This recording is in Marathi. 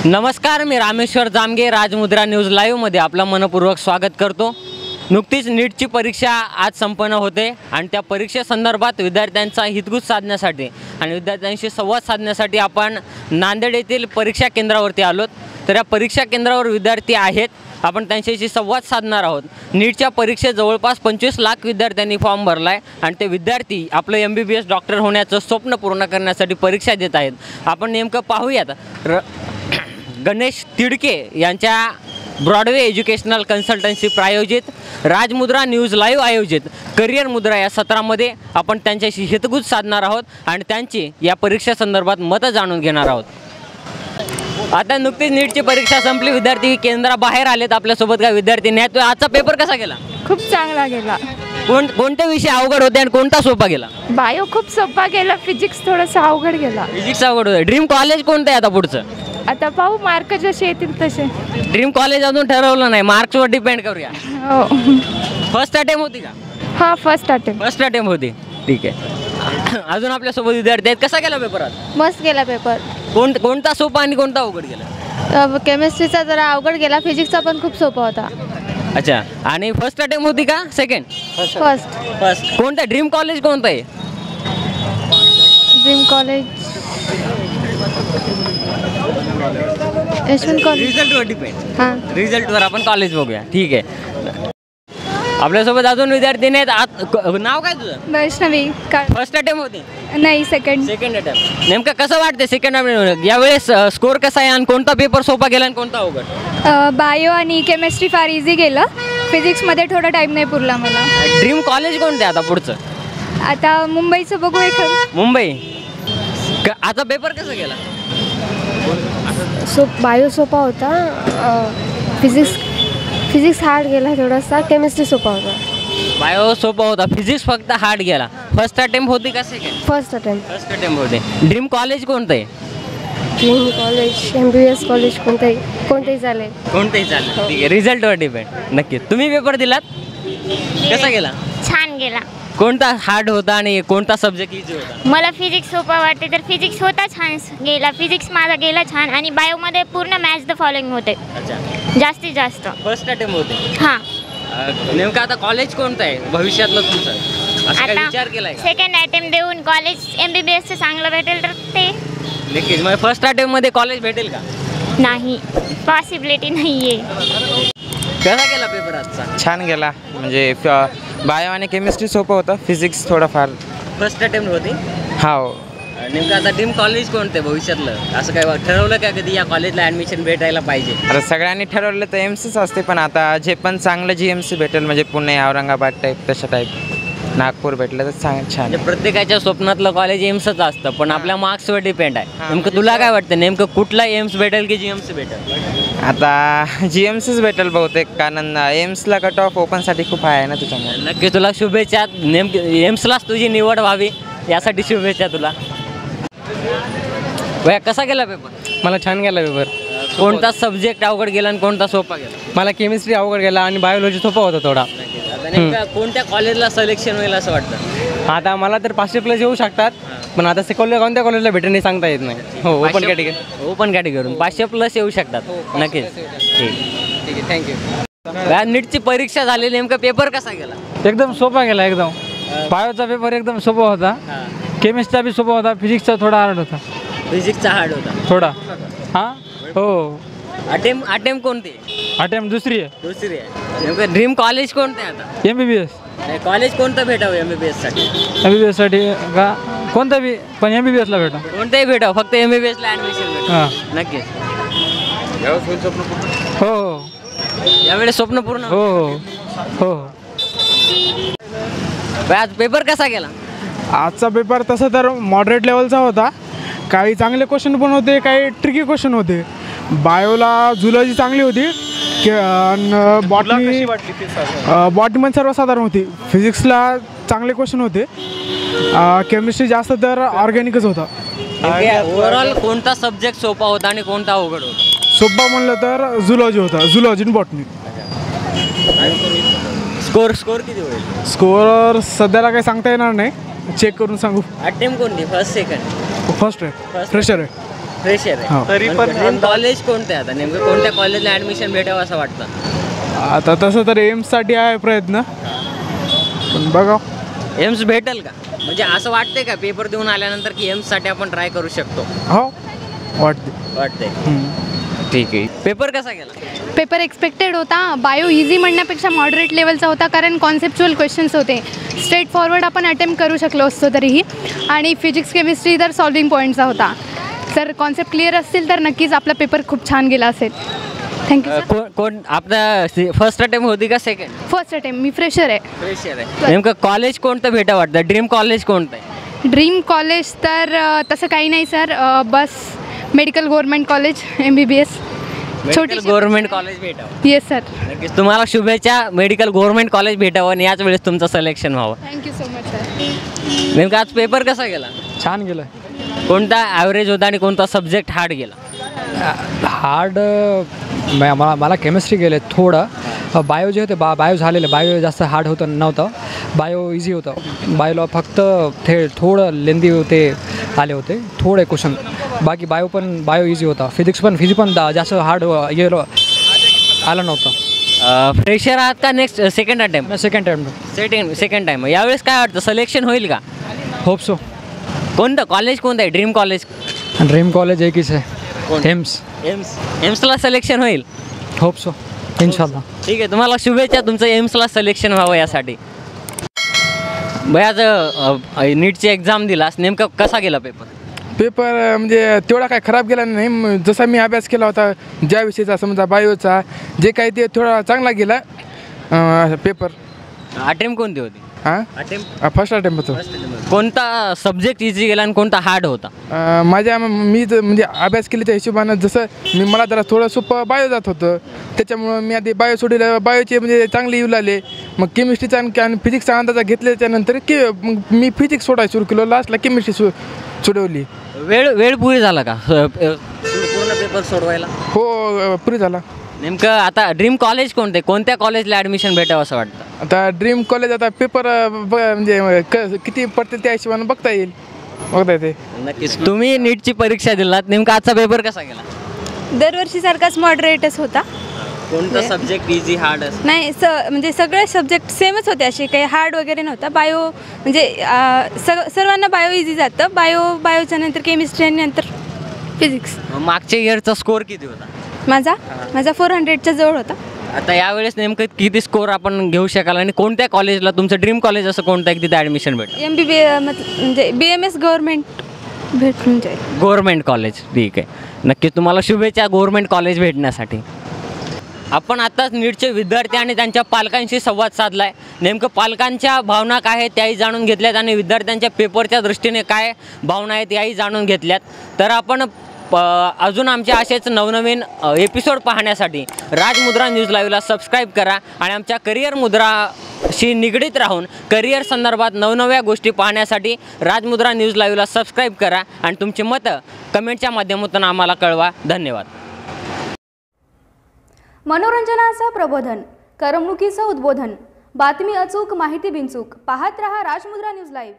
नमस्कार, मी रामेश्वर जामगे राजमुद्रा न्यूज लाईव्हमध्ये आपलं मनपूर्वक स्वागत करतो। नुकतीच नीटची परीक्षा आज संपन्न होते आणि त्या परीक्षेसंदर्भात विद्यार्थ्यांचा हितगुज साधण्यासाठी आणि विद्यार्थ्यांशी संवाद साधण्यासाठी आपण नांदेड येथील परीक्षा केंद्रावरती आलोत। तर या परीक्षा केंद्रावर विद्यार्थी आहेत, आपण त्यांच्याशी संवाद साधणार आहोत। नीटच्या परीक्षेत जवळपास 25 लाख विद्यार्थ्यांनी फॉर्म भरलाय आणि ते विद्यार्थी आपलं MBBS डॉक्टर होण्याचं स्वप्न पूर्ण करण्यासाठी परीक्षा देत आहेत। आपण नेमकं पाहूयात गणेश तिडके यांच्या ब्रॉडवे एज्युकेशनल कन्सल्टन्सी प्रायोजित राजमुद्रा न्यूज लाईव्ह आयोजित करिअर मुद्रा या सत्रामध्ये आपण त्यांच्याशी हितगुज साधणार आहोत आणि त्यांची या परीक्षेसंदर्भात मतं जाणून घेणार आहोत। आता नुकतीच नीटची परीक्षा संपली, विद्यार्थी केंद्राबाहेर आलेत, आपल्यासोबत काय विद्यार्थी नाही। तो आजचा पेपर कसा गेला? खूप चांगला गेला। कोणते विषय अवघड होते आणि कोणता सोपा गेला? बायो खूप सोपा गेला, फिजिक्स थोडासा अवघड गेला। फिजिक्स अवघड होतं। ड्रीम कॉलेज कोणतं आहे आता पुढचं? आता पाहू, मार्क जसे येतील तसे। ड्रीम कॉलेज अजून ठरवलं नाही, मार्क्सवर डिपेंड करूया। हो। फर्स्ट अटेम्प्ट होती का? हा, फर्स्ट अटेम्प्ट होती। ठीक आहे। अजून आपल्यासोबत विद्यार्थी आहेत, कसा गेला पेपर आज? मस्त गेला पेपर। कोणता सोपा आणि कोणता अवघड गेला? केमिस्ट्रीचा जरा अवघड गेला, फिजिक्सचा पण खूप सोपा होता। अच्छा, आणि फर्स्ट अटेम्प्ट होती का सेकंड? फर्स्ट। कोणता ड्रीम कॉलेज कोणतं आहे? Dream college Yashwant College. रिझल्टवर डिपेंड। हां, रिझल्टवर आपण कॉलेज बघूया। ठीक आहे। आपल्यासोबत अजून विद्यार्थी नाहीत। नाव काय तुझं? वैष्णवी। फर्स्ट अटेम्प्ट होती? नाही, सेकंड अटेम्प्ट। नेमकं कसं वाटतं सेकंड अटेम्प्ट यावेळेस स्कोर कसा आहे आणि कोणता पेपर सोपा गेला आणि कोणता अवघड? बायो आणि केमिस्ट्री फार इझी गेलं, फिजिक्समध्ये थोडा टाईम नाही पुरला मला। ड्रीम कॉलेज कोणतं आहे आता पुढचं? आता मुंबईचं बघू एखादं। मुंबई। आता पेपर कसा गेला? बायो सोपा होता, फिजिक्स हार्ड गेला थोडासा, केमिस्ट्री सोपा होता। बायो सोपा होता, फिजिक्स फक्त हार्ड गेला। फर्स्ट अटेम्प्ट होती का सेकंड? फर्स्ट अटेम्प्ट होते। ड्रीम कॉलेज कोणतं आहे? ड्रीम कॉलेज MBBS कॉलेज कोणतेही चालेल। ठीक आहे, रिझल्टवर डिपेंड। नक्की। तुम्ही पेपर दिलात, कसा गेला? छान गेला। कोणता हार्ड होता आणि कोणता सब्जेक्ट इझी होता? मला फिजिक्स सोपा वाटते, तर फिजिक्स होता छान गेला। फिजिक्स माझा गेला छान आणि बायोमध्ये पूर्ण मॅच द फॉलोइंग होते। अच्छा, जास्तीत जास्त फर्स्ट अटेम्प्ट होते। हां। नेमकं आता कॉलेज कोणतं आहे भविष्यातलं तुमचं, असं काय विचार केलाय का? सेकंड अटेम्प्ट देऊन कॉलेज MBBS चांगलं भेटेल तर ते नक्कीच। मग फर्स्ट अटेम्प्ट मध्ये कॉलेज भेटेल का? नाही, पॉसिबिलिटी नाही आहे। कसा गेला पेपर आजचा? छान गेला, म्हणजे बायो आणि केमिस्ट्री सोपं होतं, फिजिक्स थोडंफार। फर्स्ट अटेम्प्ट होती? हो। नेमकं आता ड्रीम कॉलेज कोणतं आहे भविष्यातलं, असं काय ठरवलं का कधी या कॉलेजला ॲडमिशन भेटायला पाहिजे? आता सगळ्यांनी ठरवलं तर एम्सच असते, पण आता जे पण चांगलं GMC भेटेल, म्हणजे पुणे औरंगाबाद टाईप तशा टाईप, नागपूर भेटलं तर छान। म्हणजे प्रत्येकाच्या स्वप्नातलं कॉलेज एम्सच असतं, पण आपल्या मार्क्सवर डिपेंड आहे। नेमकं तुला काय वाटतं, नेमकं कुठला एम्स भेटेल की GMC भेटेल? आता GMCच भेटेल बहुतेक, कारण एम्सला कट ऑफ ओपनसाठी खूप आहे ना, त्याच्यामुळे। नक्की तुला शुभेच्छा। नेमकं एम्सलाच तुझी निवड व्हावी यासाठी शुभेच्छा तुला। भैया, कसा गेला पेपर? मला छान गेला पेपर। कोणता सब्जेक्ट अवघड गेला आणि कोणता सोपा गेला? मला केमिस्ट्री अवघड गेला आणि बायोलॉजी सोपा होता थोडा। आता नेमकं कोणत्या कॉलेजला सिलेक्शन होईल असं वाटतं? आता मला तर 500+ येऊ शकतात, पण आता कोणत्या कॉलेजला भेटेल नाही सांगता येत नाही। हो, ओपन कॅटेगरी 500+ येऊ शकतात। नक्कीच। ठीक आहे, थँक्यू। नीटची परीक्षा झाली, नेमका पेपर कसा गेला? एकदम सोपा गेला। एकदम बायोचा पेपर एकदम सोपा होता, केमिस्ट्रीचा बी सोपा होता, फिजिक्सचा थोडा हार्ड होता। फिजिक्सचा हार्ड होता थोडा। हां, हो। अटेम्प्ट कोणती? अटेम्प्ट दुसरी आहे। नेमकं ड्रीम कॉलेज कोणतं आहे आता? MBBS। कॉलेज कोणतं भेटावं MBBS साठी का? कोणतं बी, पण MBBS ला भेटा। कोणतंही भेटावं, फक्त MBBS ला ॲडमिशन भेटा। हां, नक्कीच। हो, यावेळेस स्वप्न पूर्ण? हो। आज पेपर कसा गेला? आजचा पेपर तसा तर मॉडरेट लेवलचा होता, काही चांगले क्वेश्चन पण होते, काही ट्रिकी क्वेश्चन होते। बायोला झुलॉजी चांगली होती, बॉटनी पण सर्वसाधारण होती। फिजिक्सला चांगले क्वेश्चन होते, केमिस्ट्री जास्त तर ऑर्गॅनिकच होता। ओव्हरऑल कोणता सब्जेक्ट सोपा होता आणि कोणता अवघड होता? सोपा म्हणलं तर झुलॉजी होता, झुलॉजी आणि बॉटनी। स्कोर किती होईल? स्कोर सध्याला काही सांगता येणार नाही, चेक करून सांगू। अटेम्प्ट कोणती? First second? फर्स्ट आहे, फ्रेशर आहे। फ्रेशर हो. आहे. तरी पण कॉलेज कोणतं आहे आता, नेमकं कोणत्या कॉलेजला ॲडमिशन भेटावं असं वाटतं? आता तसं तर एम्ससाठी आहे प्रयत्न, पण बघा. एम्स भेटेल का? म्हणजे असं वाटतंय का पेपर देऊन आल्यानंतर की एम्ससाठी आपण ट्राय करू शकतो? हो वाटते. ठीक आहे. पेपर कसा गेला? पेपर एक्सपेक्टेड होता. बायो इझी म्हणण्यापेक्षा मॉडरेट लेवलचा होता, कारण कॉन्सेप्च्युअल क्वेश्चन्स होते. स्ट्रेट फॉरवर्ड आपण अटेम्प्ट करू शकलो असतो तरीही. आणि फिजिक्स केमिस्ट्री तर सॉल्विंग पॉईंटचा होता. जर कॉन्सेप्ट क्लिअर असतील तर नक्कीच आपला पेपर खूप छान गेला असेल. थँक्यू. कोण आपला फर्स्ट अटेम्प्ट होती का सेकंड? First attempt. मी फ्रेशर आहे. फ्रेशर आहे. नेमकं कॉलेज कोणतं भेटा वाटतं? ड्रीम कॉलेज कोणतं आहे? ड्रीम कॉलेज तर तसं काही नाही सर. बस मेडिकल गव्हर्नमेंट कॉलेज MBBS छोटी गव्हर्नमेंट कॉलेज भेटावं. Yes sir. नक्कीच तुम्हाला शुभेच्छा. मेडिकल गव्हर्नमेंट कॉलेज भेटावं आणि याच वेळेस तुमचं सिलेक्शन व्हावं. Thank you so much sir. नेमकं आज पेपर कसा गेला? छान गेलं. कोणता ॲव्हरेज होता आणि कोणता सब्जेक्ट हार्ड गेला? हार्ड मला केमिस्ट्री गेले थोडं. बायो जे होते बायो झालेलं, बायो जास्त हार्ड नव्हतं. बायो इझी होतं. बायोला फक्त थोडं लेंदी होते आले होते थोडे क्वेश्चन. बाकी बायो इझी होता. फिजिक्स पण जास्त हार्ड आलं नव्हतं. फ्रेशर आहात का next second attempt? Second time. यावेळेस काय वाटतं, सिलेक्शन होईल का? Hope so. कोणतं कॉलेज कोणतं आहे? Dream college? ड्रीम कॉलेज एकच आहे, एम्सला सिलेक्शन होईल? होप सो, इन्शाल्लाह. ठीक आहे. तुम्हाला शुभेच्छा तुमचं एम्सला सिलेक्शन व्हावं यासाठी. बयाच नीटची एक्झाम दिलास, नेमकं कसा गेला पेपर म्हणजे तेवढा काय खराब गेला नाही. जसा मी अभ्यास केला होता ज्या विषयीचा, समजा बायोचा जे काही, ते थोडा चांगला गेला पेपर. अटेम्प्ट कोणती होती? फर्स्ट अटेम्प्ट होतो. कोणता सब्जेक्ट इझी गेला आणि कोणता हार्ड होता? मी म्हणजे अभ्यास केल्याच्या हिशोबानं जसं मला जरा थोडं सोपं बायो जात होतं, त्याच्यामुळं मी आधी बायो सोडलं. बायोचे म्हणजे चांगले येऊ लागले. मग केमिस्ट्रीचा आणि फिजिक्सचा अंदाजा घेतल्याच्यानंतर मग मी फिजिक्स सोडायला सुरू केलं. लास्टला केमिस्ट्री सोडवली. वेळ पुरी झाला का पूर्ण पेपर सोडवायला? हो, पुरी झाला. नेमकं आता ड्रीम कॉलेज कोणते, कोणत्या कॉलेजला ॲडमिशन भेटावं असं वाटतं? आता ड्रीम कॉलेज आता पेपर म्हणजे किती पडते त्या हिशोबानं बघता येते. नक्कीच. तुम्ही नीटची परीक्षा दिलात, नेमका आजचा पेपर कसा गेला? दरवर्षीसारखाच मॉडरेटच होता. कोणता सब्जेक्ट इझी हार्ड नाही, म्हणजे सगळे सब्जेक्ट सेमच होते, असे काही हार्ड वगैरे नव्हता. बायो म्हणजे सर्वांना बायो इझी जातं. बायोच्या नंतर केमिस्ट्री आणि नंतर फिजिक्स. मागच्या इयरचा स्कोअर किती होता? माझा 400च्या जवळ होता. आता यावेळेस नेमकं किती स्कोअर आपण घेऊ शकाल आणि कोणत्या कॉलेजला, तुमचं ड्रीम कॉलेज असं कोणतं आहे तिथे ॲडमिशन भेटेल? MBBS म्हणजे BMS गव्हर्नमेंट भेटून जाईल. Government college. ठीक आहे. नक्की तुम्हाला शुभेच्छा गव्हर्नमेंट कॉलेज भेटण्यासाठी. आपण आत्ताच नीटचे विद्यार्थी आणि त्यांच्या पालकांशी संवाद साधला आहे. नेमकं पालकांच्या भावना काय आहेत त्याही जाणून घेतल्यात आणि विद्यार्थ्यांच्या पेपरच्या दृष्टीने काय भावना आहेत याही जाणून घेतल्यात. तर आपण अजून आमच्या असेच नवनवीन एपिसोड पाहण्यासाठी राजमुद्रा न्यूज लाईव्हला सबस्क्राईब करा आणि आमच्या करिअर मुद्राशी निगडीत राहून करिअर संदर्भात नवनव्या गोष्टी पाहण्यासाठी राजमुद्रा न्यूज लाईव्हला सबस्क्राईब करा आणि तुमची मतं कमेंटच्या माध्यमातून आम्हाला कळवा. धन्यवाद. मनोरंजनाचं प्रबोधन, करमणुकीचं उद्बोधन, बातमी अचूक, माहिती बिनचूक. पाहत रहा राजमुद्रा न्यूज लाईव्ह.